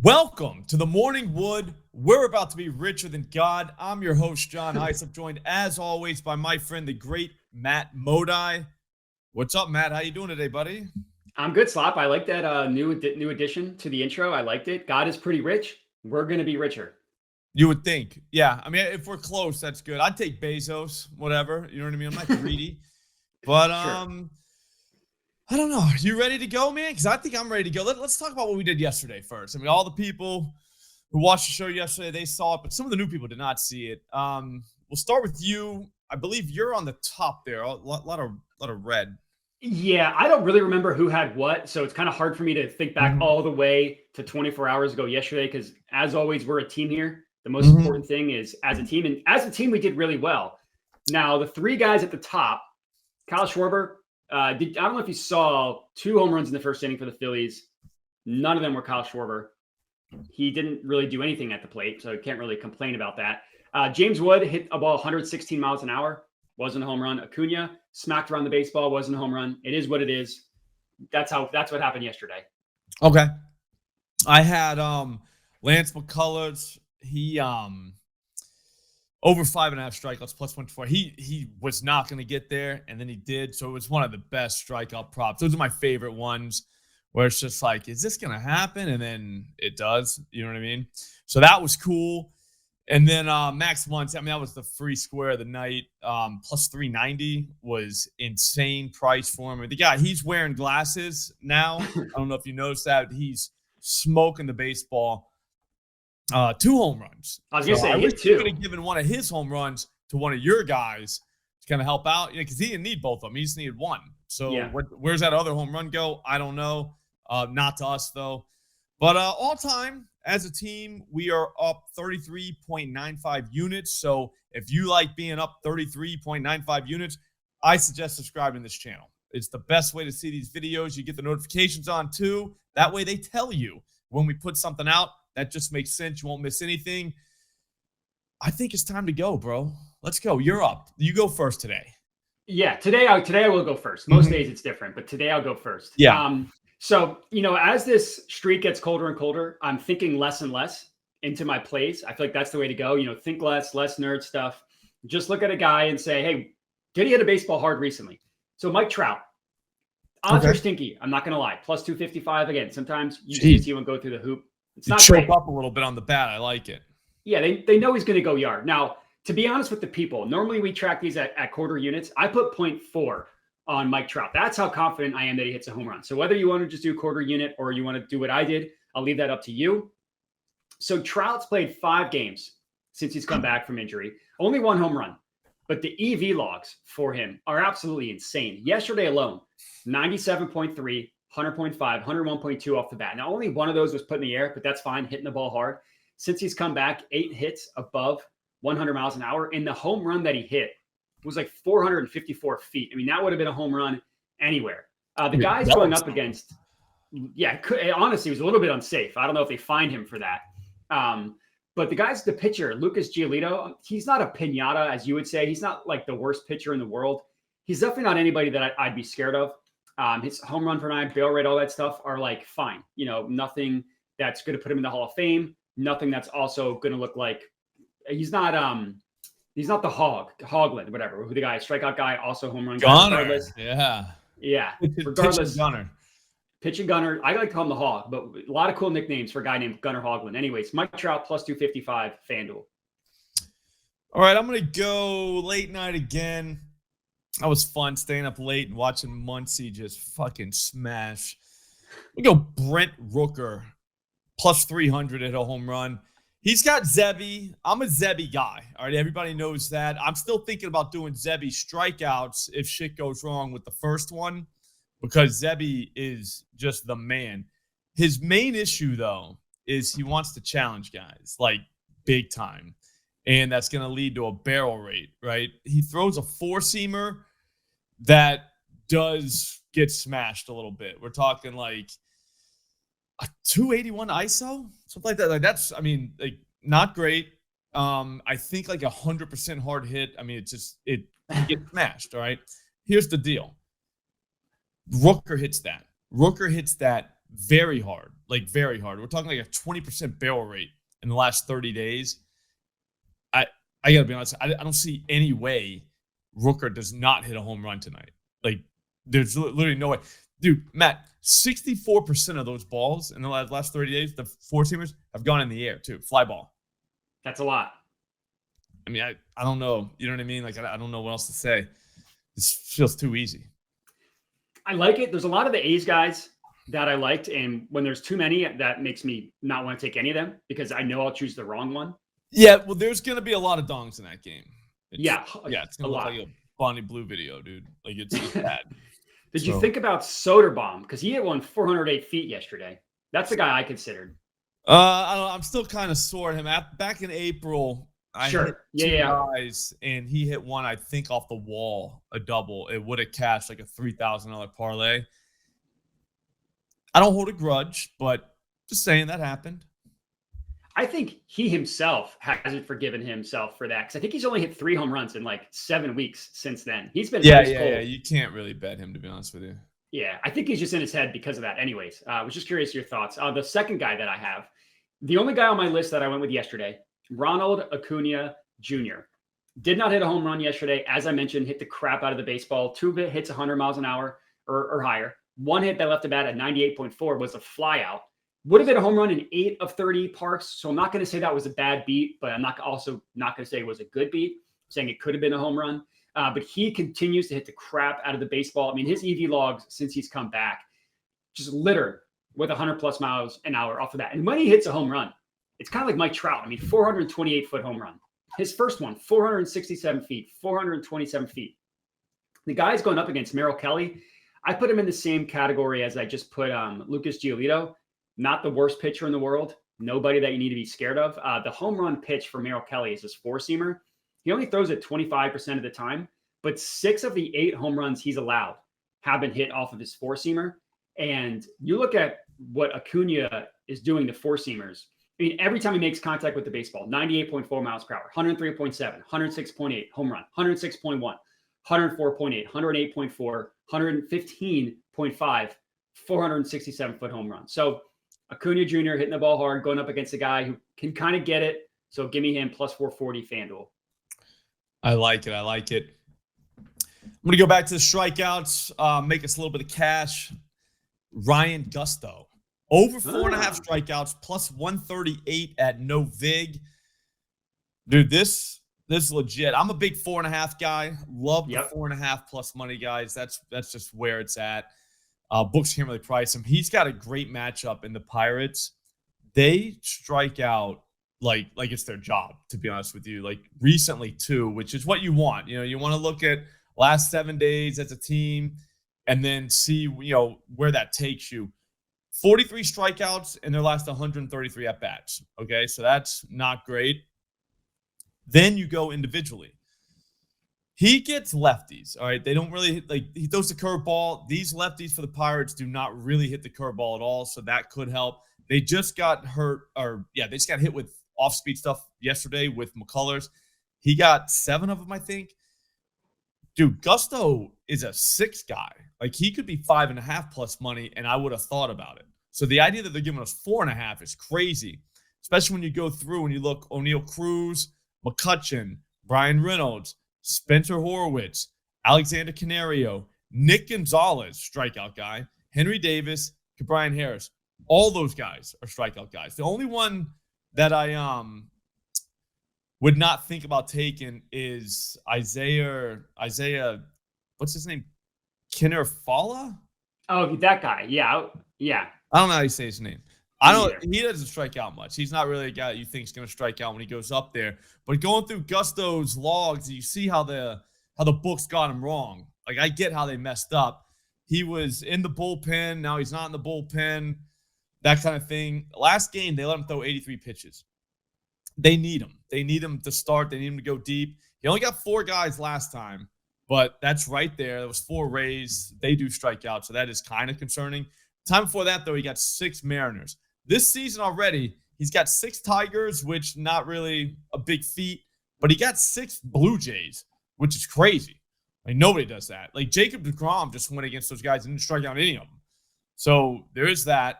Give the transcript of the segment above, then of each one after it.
Welcome to the Morning Wood. We're about to be richer than God. I'm your host, John Heiss. I'm joined, as always, by my friend, the great Matt Modi. What's up, Matt? How you doing today, buddy? I'm good, Slop. I like that new addition to the intro. I liked it. God is pretty rich. We're going to be richer. You would think. Yeah. I mean, if we're close, that's good. I'd take Bezos, whatever. You know what I mean? I'm not greedy. But, Sure. I don't know. You ready to go, man? Because I think I'm ready to go. Let's talk about what we did yesterday first. I mean, all the people who watched the show yesterday, they saw it, but some of the new people did not see it. We'll start with you. I believe you're on the top there. A lot of red. Yeah, I don't really remember who had what, so it's kind of hard for me to think back all the way to 24 hours ago yesterday because, as always, we're a team here. The most important thing is as a team, and as a team, we did really well. Now, the three guys at the top, Kyle Schwarber, I don't know if you saw 2 home runs in the first inning for the Phillies. None of them were Kyle Schwarber. He didn't really do anything at the plate, so I can't really complain about that. James Wood hit a ball 116 miles an hour. Wasn't a home run. Acuna smacked around the baseball. Wasn't a home run. It is what it is. That's what happened yesterday. Okay. I had Lance McCullers. He over 5.5 strikeouts plus 124. He was not going to get there, and then he did. So it was one of the best strikeout props. Those are my favorite ones, where it's just like, is this going to happen? And then it does. You know what I mean? So that was cool. And then Max Muncy, I mean, that was the free square of the night. Plus 390 was insane price for him. The guy, he's wearing glasses now. I don't know if you noticed that. He's smoking the baseball. 2 home runs. I was going to say, I wish two. you could have given one of his home runs to one of your guys to kind of help out, because he didn't need both of them. He just needed one. So Yeah. Where's that other home run go? I don't know. Not to us, though. But all time, as a team, we are up 33.95 units. So if you like being up 33.95 units, I suggest subscribing to this channel. It's the best way to see these videos. You get the notifications on, too. That way they tell you when we put something out. That just makes sense. You won't miss anything. I think it's time to go, bro. Let's go. You're up. You go first today. Yeah, today I will go first. Most days it's different, but today I'll go first. Yeah. So, as this streak gets colder and colder, I'm thinking less and less into my plays. I feel like that's the way to go. Think less nerd stuff. Just look at a guy and say, hey, did he hit a baseball hard recently? So Mike Trout, odds are stinky. I'm not going to lie. Plus 255 again. Sometimes you just see him go through the hoop. It's not choke up a little bit on the bat. I like it. Yeah, they know he's going to go yard. Now, to be honest with the people, normally we track these at quarter units. I put 0.4 on Mike Trout. That's how confident I am that he hits a home run. So whether you want to just do quarter unit or you want to do what I did, I'll leave that up to you. So Trout's played 5 games since he's come back from injury. Only 1 home run. But the EV logs for him are absolutely insane. Yesterday alone, 97.3, 100.5, 101.2 off the bat. Now, only one of those was put in the air, but that's fine, hitting the ball hard. Since he's come back, 8 hits above 100 miles an hour. And the home run that he hit was like 454 feet. I mean, that would have been a home run anywhere. The guys going up against, honestly, it was a little bit unsafe. I don't know if they fined him for that. But the pitcher, Lucas Giolito, he's not a piñata, as you would say. He's not like the worst pitcher in the world. He's definitely not anybody that I'd be scared of. His home run per nine, barrel rate, all that stuff are like fine. Nothing that's going to put him in the Hall of Fame. Nothing that's also going to look like he's not the Hogland, whatever. Who the guy, strikeout guy, also home run guy. Regardless. Yeah. Regardless. Gunner. Pitching Gunner. I like to call him the Hog, but a lot of cool nicknames for a guy named Gunner Hogland. Anyways, Mike Trout plus 255 FanDuel. All right, I'm going to go late night again. That was fun staying up late and watching Muncy just fucking smash. We go Brent Rooker plus 300 at a home run. He's got Zebby. I'm a Zebby guy. All right, everybody knows that. I'm still thinking about doing Zebby strikeouts if shit goes wrong with the first one, because Zebby is just the man. His main issue, though, is he wants to challenge guys, like big time. And that's going to lead to a barrel rate, right? He throws a 4-seamer that does get smashed a little bit. We're talking like a 281 ISO, something like that. Like that's, I mean, like not great. I think like 100% hard hit. I mean, it gets smashed. All right. Here's the deal. Rooker hits that very hard. like very hard. We're talking like a 20% barrel rate in the last 30 days. I gotta be honest, I don't see any way Rooker does not hit a home run tonight. Like, there's literally no way. Dude, Matt, 64% of those balls in the last 30 days, the four-seamers, have gone in the air, too. Fly ball. That's a lot. I mean, I don't know. You know what I mean? Like, I don't know what else to say. This feels too easy. I like it. There's a lot of the A's guys that I liked, and when there's too many, that makes me not want to take any of them because I know I'll choose the wrong one. Yeah, well, there's going to be a lot of dongs in that game. It's going to look like a Bonnie Blue video, dude. Like, it's bad. Did you think about Soderbaum? Because he hit one 408 feet yesterday. That's the guy I considered. I don't know. I'm still kind of sore at him. Back in April, I hit two guys, and he hit one, I think, off the wall, a double. It would have cashed like a $3,000 parlay. I don't hold a grudge, but just saying that happened. I think he himself hasn't forgiven himself for that because I think he's only hit 3 home runs in like 7 weeks since then. He's been yeah. You can't really bet him, to be honest with you. Yeah, I think he's just in his head because of that. Anyways, I was just curious your thoughts. The second guy that I have, the only guy on my list that I went with yesterday, Ronald Acuna Jr. Did not hit a home run yesterday. As I mentioned, hit the crap out of the baseball. 2 hits 100 miles an hour or higher. 1 hit that left the bat at 98.4 was a fly out. Would have been a home run in 8 of 30 parks. So I'm not going to say that was a bad beat, but I'm also not going to say it was a good beat. I'm saying it could have been a home run. But he continues to hit the crap out of the baseball. I mean, his EV logs since he's come back just littered with 100+ miles an hour off of that. And when he hits a home run, it's kind of like Mike Trout. I mean, 428-foot home run. His first one, 467 feet, 427 feet. The guy's going up against Merrill Kelly. I put him in the same category as I just put Lucas Giolito. Not the worst pitcher in the world. Nobody that you need to be scared of. The home run pitch for Merrill Kelly is his 4-seamer. He only throws it 25% of the time, but 6 of the 8 home runs he's allowed have been hit off of his 4-seamer. And you look at what Acuna is doing to 4-seamers. I mean, every time he makes contact with the baseball, 98.4 miles per hour, 103.7, 106.8, home run, 106.1, 104.8, 108.4, 115.5, 467-foot home run. So Acuna Jr. hitting the ball hard, going up against a guy who can kind of get it. So give me him plus 440 FanDuel. I like it. I'm going to go back to the strikeouts, make us a little bit of cash. Ryan Gusto. Over 4.5 strikeouts, plus 138 at no vig. Dude, this is legit. I'm a big 4.5 guy. Love the 4.5 plus money guys. That's just where it's at. Books can't really price him. He's got a great matchup in the Pirates. They strike out like it's their job, to be honest with you. Like recently too, which is what you want. You know, you want to look at last 7 days as a team and then see, where that takes you. 43 strikeouts in their last 133 at-bats. Okay, so that's not great. Then you go individually. He gets lefties, all right? They don't really he throws the curveball. These lefties for the Pirates do not really hit the curveball at all, so that could help. They just got they just got hit with off-speed stuff yesterday with McCullers. He got 7 of them, I think. Dude, Gusto is a 6 guy. Like, he could be 5.5 plus money, and I would have thought about it. So the idea that they're giving us 4.5 is crazy, especially when you go through and you look O'Neal Cruz, McCutchen, Brian Reynolds, Spencer Horwitz, Alexander Canario, Nick Gonzalez, strikeout guy, Henry Davis, Brian Harris. All those guys are strikeout guys. The only one that I would not think about taking is Isaiah, what's his name? Kinnerfala? Oh, that guy. Yeah. I don't know how you say his name. He doesn't strike out much. He's not really a guy that you think is going to strike out when he goes up there. But going through Gusto's logs, you see how the books got him wrong. Like, I get how they messed up. He was in the bullpen. Now he's not in the bullpen. That kind of thing. Last game, they let him throw 83 pitches. They need him. They need him to start. They need him to go deep. He only got 4 guys last time, but that's right there. There was 4 Rays. They do strike out, so that is kind of concerning. Time before that, though, he got 6 Mariners. This season already, he's got 6 Tigers, which not really a big feat, but he got 6 Blue Jays, which is crazy. Like, nobody does that. Like, Jacob deGrom just went against those guys and didn't strike out any of them. So there is that.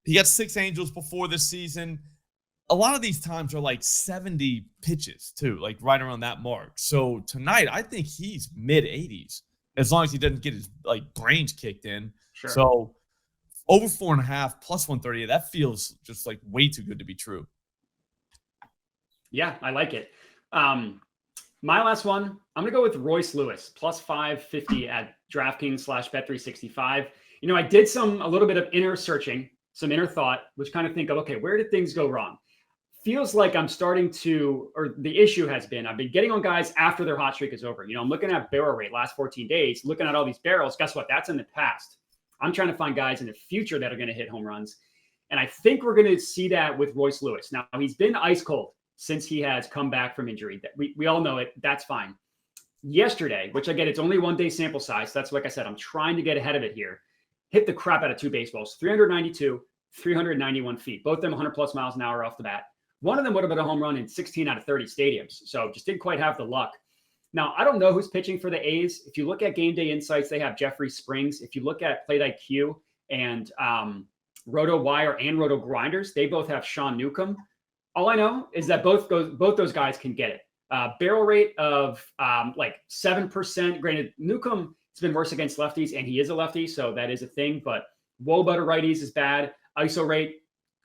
He got 6 Angels before this season. A lot of these times are like 70 pitches too, like right around that mark. So tonight, I think he's mid 80s as long as he doesn't get his like brains kicked in. Sure. So over 4.5 plus 130, that feels just like way too good to be true. Yeah, I like it. My last one, I'm going to go with Royce Lewis, plus 550 at DraftKings / Bet365. You know, I did a little bit of inner searching, some inner thought, which kind of think of, okay, where did things go wrong? Feels like I'm starting to, or the issue has been, I've been getting on guys after their hot streak is over. You know, I'm looking at barrel rate last 14 days, looking at all these barrels. Guess what? That's in the past. I'm trying to find guys in the future that are going to hit home runs. And I think we're going to see that with Royce Lewis. Now, he's been ice cold since he has come back from injury. We all know it. That's fine. Yesterday, which I get, it's only 1 day sample size. That's like I said, I'm trying to get ahead of it here. Hit the crap out of 2 baseballs, 392, 391 feet, both of them 100 plus miles an hour off the bat. One of them would have been a home run in 16 out of 30 stadiums. So just didn't quite have the luck. Now, I don't know who's pitching for the A's. If you look at Game Day Insights, they have Jeffrey Springs. If you look at Plate IQ and Roto Wire and Roto Grinders, they both have Sean Newcomb. All I know is that both those guys can get it. Barrel rate of like 7%. Granted, Newcomb has been worse against lefties, and he is a lefty, so that is a thing. But WOBA to righties is bad. ISO rate,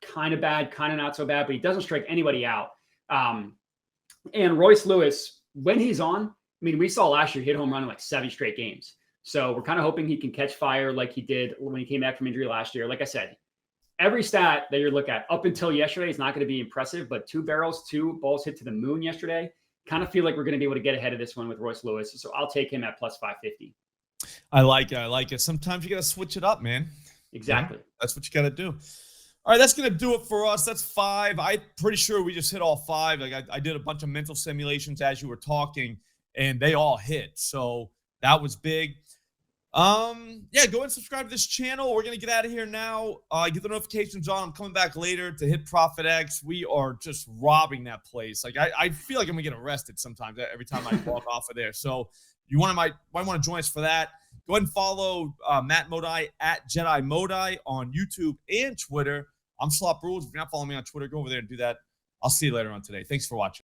kind of bad, kind of not so bad, but he doesn't strike anybody out. And Royce Lewis, when he's on, I mean, we saw last year hit home run in like 7 straight games. So we're kind of hoping he can catch fire like he did when he came back from injury last year. Like I said, every stat that you look at up until yesterday is not going to be impressive, but 2 barrels, 2 balls hit to the moon yesterday. Kind of feel like we're going to be able to get ahead of this one with Royce Lewis. So I'll take him at plus 550. I like it. I like it. Sometimes you got to switch it up, man. Exactly. Yeah, that's what you got to do. All right, that's going to do it for us. That's 5. I'm pretty sure we just hit all 5. Like I did a bunch of mental simulations as you were talking, and they all hit. So that was big. Yeah, go and subscribe to this channel. We're going to get out of here now. Get the notifications on. I'm coming back later to hit Profit X. We are just robbing that place. Like I feel like I'm going to get arrested sometimes every time I walk off of there. So you might want to join us for that. Go ahead and follow Matt Modi at Jedi Modi on YouTube and Twitter. I'm Slop Rules. If you're not following me on Twitter, go over there and do that. I'll see you later on today. Thanks for watching.